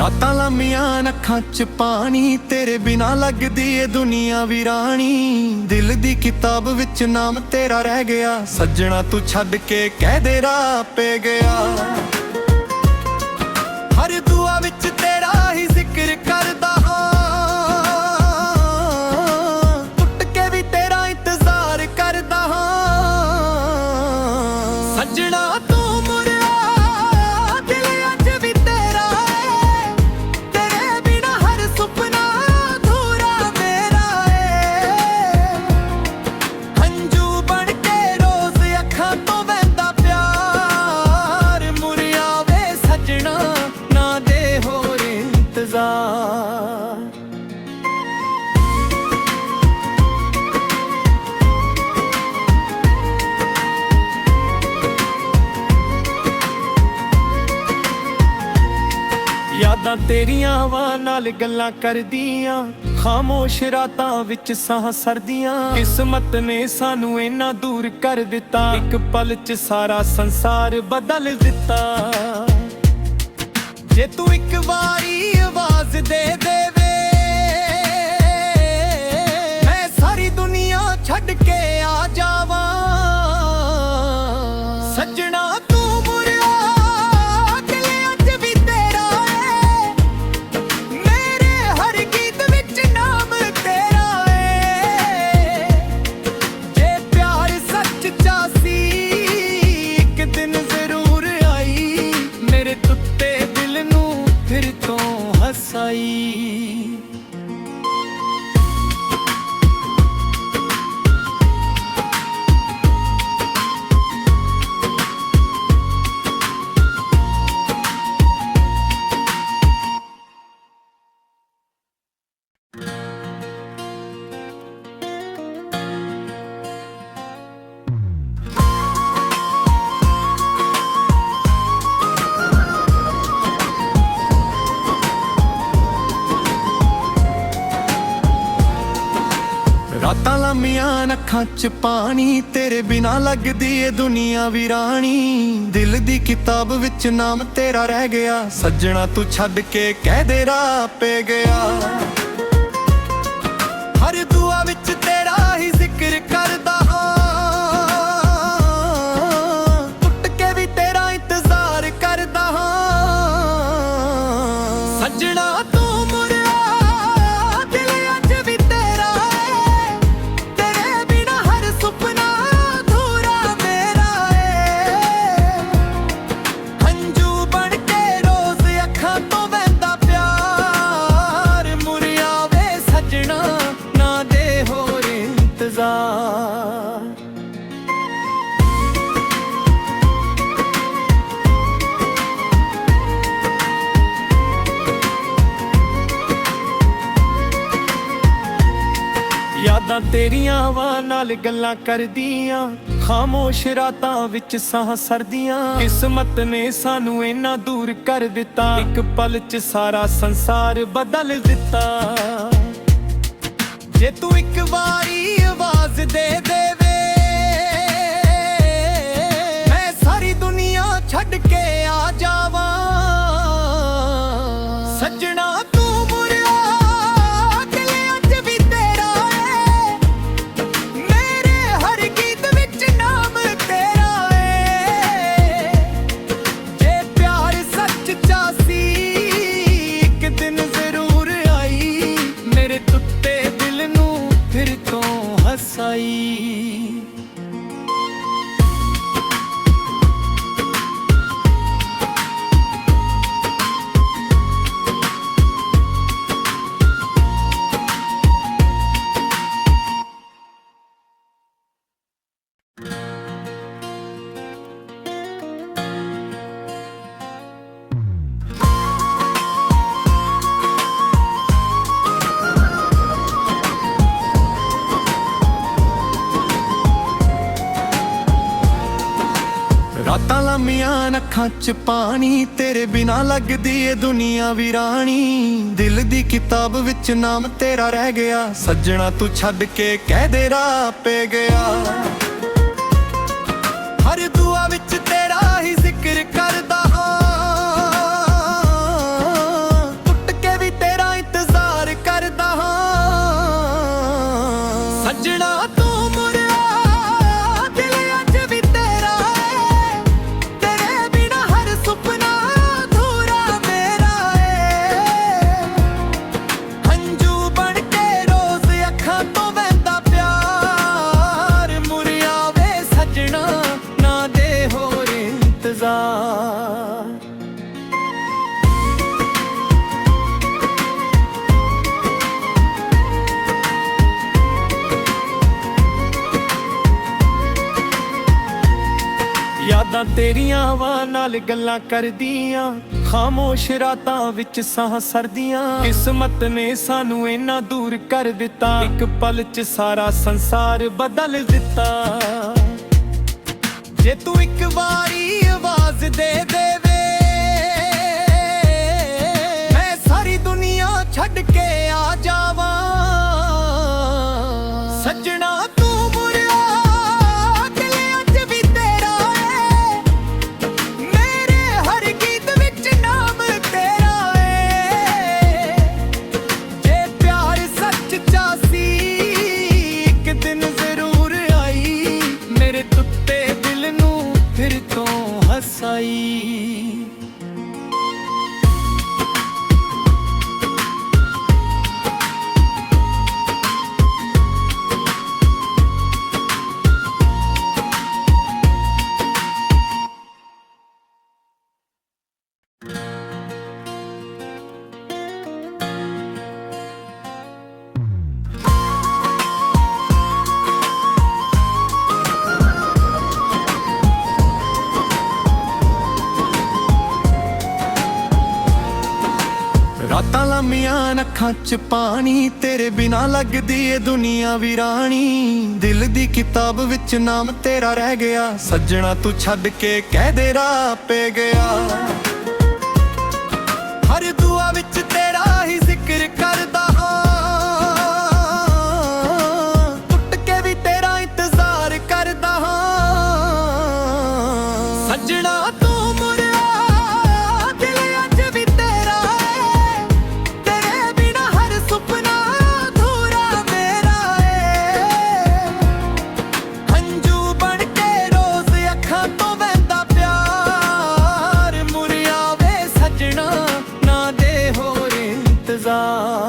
ਰਾਤਾਂ ਲੰਮੀਆਂ ਅੱਖਾਂ 'ਚ ਪਾਣੀ, ਤੇਰੇ ਬਿਨਾ ਲੱਗਦੀ ਏ ਦੁਨੀਆ ਵੀਰਾਣੀ। ਦਿਲ ਦੀ ਕਿਤਾਬ ਵਿੱਚ ਨਾਮ ਤੇਰਾ ਰਹਿ ਗਿਆ, ਸੱਜਣਾ ਤੂੰ ਛੱਡ ਕੇ ਕਹਿ ਦੇ ਰਾਹ ਪੈ ਗਿਆ। ਹਰ ਦੁਆ ਵਿੱਚ ਤੇਰਾ ਹੀ ਜ਼ਿਕਰ ਕਰਦਾ ਹਾਂ, ਟੁੱਟ ਕੇ ਵੀ ਤੇਰਾ ਇੰਤਜ਼ਾਰ ਕਰਦਾ ਹਾਂ। ਸੱਜਣਾ ਤੂੰ ਮੁੜਿਆ, ਦਿਲ ਅੱਜ ਵੀ ਤੇਰਾ ਏ, ਤੇਰੇ ਬਿਨਾ ਹਰ ਸੁਪਨਾ ਅਧੂਰਾ ਮੇਰਾ ਏ। ਹੰਝੂ ਬਣ ਕੇ ਰੋਜ਼ ਅੱਖਾਂ ਤੋਂ ਵਹਿੰਦਾ ਪਿਆਰ, ਮੁੜਿਆ ਵੇ ਸੱਜਣਾ ਨਾ ਦੇ ਹੋਰ ਇੰਤਜ਼ਾਰ। ਯਾਦਾਂ ਤੇਰੀਆਂ ਹਵਾ ਨਾਲ ਗੱਲਾਂ ਕਰਦੀਆਂ, ਖਾਮੋਸ਼ ਰਾਤਾਂ ਵਿੱਚ ਸਾਹ ਸਰਦੀਆਂ। ਕਿਸਮਤ ਨੇ ਸਾਨੂੰ ਇੰਨਾ ਦੂਰ ਕਰ ਦਿੱਤਾ, ਇੱਕ ਪਲ 'ਚ ਸਾਰਾ ਸੰਸਾਰ ਬਦਲ ਦਿੱਤਾ। ਜੇ ਤੂੰ ਇੱਕ ਵਾਰੀ ਆਵਾਜ਼ ਦੇ ਦੇਵੇ, ਮੈਂ ਸਾਰੀ ਦੁਨੀਆ ਛੱਡ ਕੇ ਆ ਜਾਵਾਂ। ਸੱਜਣਾ ਤੂੰ ਮੁੜਿਆ, ਦਿਲ ਅੱਜ ਵੀ ਤੇਰਾ ਏ, ਮੇਰੇ ਹਰ ਗੀਤ ਵਿੱਚ ਨਾਮ ਤੇਰਾ ਏ। ਜੇ ਪਿਆਰ ਸੱਚਾ ਸੀ, ਇੱਕ ਦਿਨ ਜ਼ਰੂਰ ਆਈ, ਮੇਰੇ ਟੁੱਟੇ ਦਿਲ ਨੂੰ ਫਿਰ ਤੋਂ ਹਸਾਈ। ਰਾਤਾਂ ਲੰਮੀਆਂ ਅੱਖਾਂ 'ਚ ਪਾਣੀ, ਤੇਰੇ ਬਿਨਾ ਲੱਗਦੀ ਏ ਦੁਨੀਆ ਵੀਰਾਣੀ। ਦਿਲ ਦੀ ਕਿਤਾਬ ਵਿੱਚ ਨਾਮ ਤੇਰਾ ਰਹਿ ਗਿਆ, ਸੱਜਣਾ ਤੂੰ ਛੱਡ ਕੇ ਕਹਿ ਦੇ ਰਾਹ ਪੈ ਗਿਆ। ਹਰ ਦੁਆ ਵਿੱਚ ਤੇਰਾ ਹੀ ਜ਼ਿਕਰ ਕਰਦਾ ਹਾਂ, ਟੁੱਟ ਕੇ ਵੀ ਤੇਰਾ ਇੰਤਜ਼ਾਰ ਕਰਦਾ ਹਾਂ। ਸੱਜਣਾ ਤੂੰ ਮੁੜਿਆ, ਦਿਲ ਅੱਜ ਵੀ ਤੇਰਾ ਏ, ਤੇਰੇ ਬਿਨਾ ਹਰ ਸੁਪਨਾ ਅਧੂਰਾ ਮੇਰਾ ਏ। ਹੰਝੂ ਬਣ ਕੇ ਰੋਜ਼ ਅੱਖਾਂ ਤੋਂ ਵਹਿੰਦਾ ਪਿਆਰ, ਮੁੜਿਆ ਵੇ ਸੱਜਣਾ ਨਾ ਦੇ ਹੋਰ ਇੰਤਜ਼ਾਰ। ਯਾਦਾਂ ਤੇਰੀਆਂ ਹਵਾ ਨਾਲ ਗੱਲਾਂ ਕਰਦੀਆਂ, ਖਾਮੋਸ਼ ਰਾਤਾਂ ਵਿੱਚ ਸਾਹ ਸਰਦੀਆਂ। ਕਿਸਮਤ ਨੇ ਸਾਨੂੰ ਇੰਨਾ ਦੂਰ ਕਰ ਦਿੱਤਾ, ਇੱਕ ਪਲ 'ਚ ਸਾਰਾ ਸੰਸਾਰ ਬਦਲ ਦਿੱਤਾ। ਜੇ ਤੂੰ ਇੱਕ ਵਾਰੀ ਆਵਾਜ਼ ਦੇ ਦੇਵੇ, ਮੈਂ ਸਾਰੀ ਦੁਨੀਆ ਛੱਡ ਕੇ ਆ ਜਾਵਾਂ। ਸੱਜਣਾ ਤੂੰ ਮੁੜਿਆ, ਦਿਲ ਅੱਜ ਵੀ ਤੇਰਾ ਏ, ਮੇਰੇ ਹਰ ਗੀਤ ਵਿੱਚ ਨਾਮ ਤੇਰਾ ਏ। ਜੇ ਪਿਆਰ ਸੱਚਾ ਸੀ, ਇੱਕ ਦਿਨ ਜ਼ਰੂਰ ਆਈ, ਮੇਰੇ ਟੁੱਟੇ ਦਿਲ ਨੂੰ ਫਿਰ ਤੋਂ ਹਸਾਈ। ਰਾਤਾਂ ਲੰਮੀਆਂ ਅੱਖਾਂ 'ਚ ਪਾਣੀ, ਤੇਰੇ ਬਿਨਾ ਲੱਗਦੀ ਏ ਦੁਨੀਆ ਵੀਰਾਣੀ। ਦਿਲ ਦੀ ਕਿਤਾਬ ਵਿੱਚ ਨਾਮ ਤੇਰਾ ਰਹਿ ਗਿਆ, ਸੱਜਣਾ ਤੂੰ ਛੱਡ ਕੇ ਕਹਿ ਦੇ ਰਾਹ ਪੈ ਗਿਆ। ਹਰ ਦੁਆ ਵਿੱਚ ਤੇਰਾ ਹੀ ਜ਼ਿਕਰ ਕਰਦਾ ਹਾਂ, ਯਾਦਾਂ ਤੇਰੀਆਂ ਹਵਾ ਨਾਲ ਗੱਲਾਂ ਕਰਦੀਆਂ, ਖਾਮੋਸ਼ ਰਾਤਾਂ ਵਿੱਚ ਸਾਹ ਸਰਦੀਆਂ। ਕਿਸਮਤ ਨੇ ਸਾਨੂੰ ਇੰਨਾ ਦੂਰ ਕਰ ਦਿੱਤਾ, ਇੱਕ ਪਲ 'ਚ ਸਾਰਾ ਸੰਸਾਰ ਬਦਲ ਦਿੱਤਾ। ਜੇ ਤੂੰ ਇੱਕ ਵਾਰੀ ਆਵਾਜ਼ ਦੇ ਦੇਵੇ, ਮੈਂ ਸਾਰੀ ਦੁਨੀਆ ਛੱਡ ਕੇ ਆ ਜਾਵਾਂ। ਸੱਜਣਾ ਤੂੰ ਮੁਰਿਆ, ਦਿਲ ਅੱਜ ਵੀ ਤੇਰਾ ਏ, ਮੇਰੇ ਹਰ ਗੀਤ ਵਿੱਚ ਨਾਮ ਤੇਰਾ ਏ। ਜੇ ਪਿਆਰ ਸੱਚ 'ਚ ਸੀ, ਇੱਕ ਦਿਨ ਜ਼ਰੂਰ ਆਈ, ਮੇਰੇ ਟੁੱਟੇ ਦਿਲ ਨੂੰ ਫਿਰ ਤੋਂ ਹਸਾਈ। ਰਾਤਾਂ ਲੰਮੀਆਂ ਅੱਖਾਂ 'ਚ ਪਾਣੀ, ਤੇਰੇ ਬਿਨਾ ਲੱਗਦੀ ਏ ਦੁਨੀਆ ਵੀਰਾਨੀ। ਦਿਲ ਦੀ ਕਿਤਾਬ ਵਿੱਚ ਨਾਮ ਤੇਰਾ ਰਹਿ ਗਿਆ, ਸੱਜਣਾ ਤੂੰ ਛੱਡ ਕੇ ਕਹਿ ਰਾਹ ਪੈ ਗਿਆ। ਹਰ ਦੁਆ ਵਿੱਚ ਤੇਰਾ ਹੀ ਜ਼ਿਕਰ ਕਰਦਾ ਹਾਂ, ਟੁੱਟ ਕੇ ਵੀ ਤੇਰਾ ਇੰਤਜ਼ਾਰ ਕਰਦਾ ਹਾਂ। ਸੱਜਣਾ ਤੂੰ ਮੁਰਿਆ, ਦਿਲ ਅੱਜ ਵੀ ਤੇਰਾ ਏ, ਤੇਰੇ ਬਿਨਾ ਹਰ ਸੁਪਨਾ ਅਧੂਰਾ ਮੇਰਾ ਏ। ਹੰਝੂ ਬਣ ਕੇ ਰੋਜ਼ ਅੱਖਾਂ ਤੋਂ ਵਹਿੰਦਾ ਪਿਆਰ, ਮੁਰਿਆ ਵੇ ਸੱਜਣਾ ਨਾ ਦੇ ਹੋਰ ਇੰਤਜ਼ਾਰ।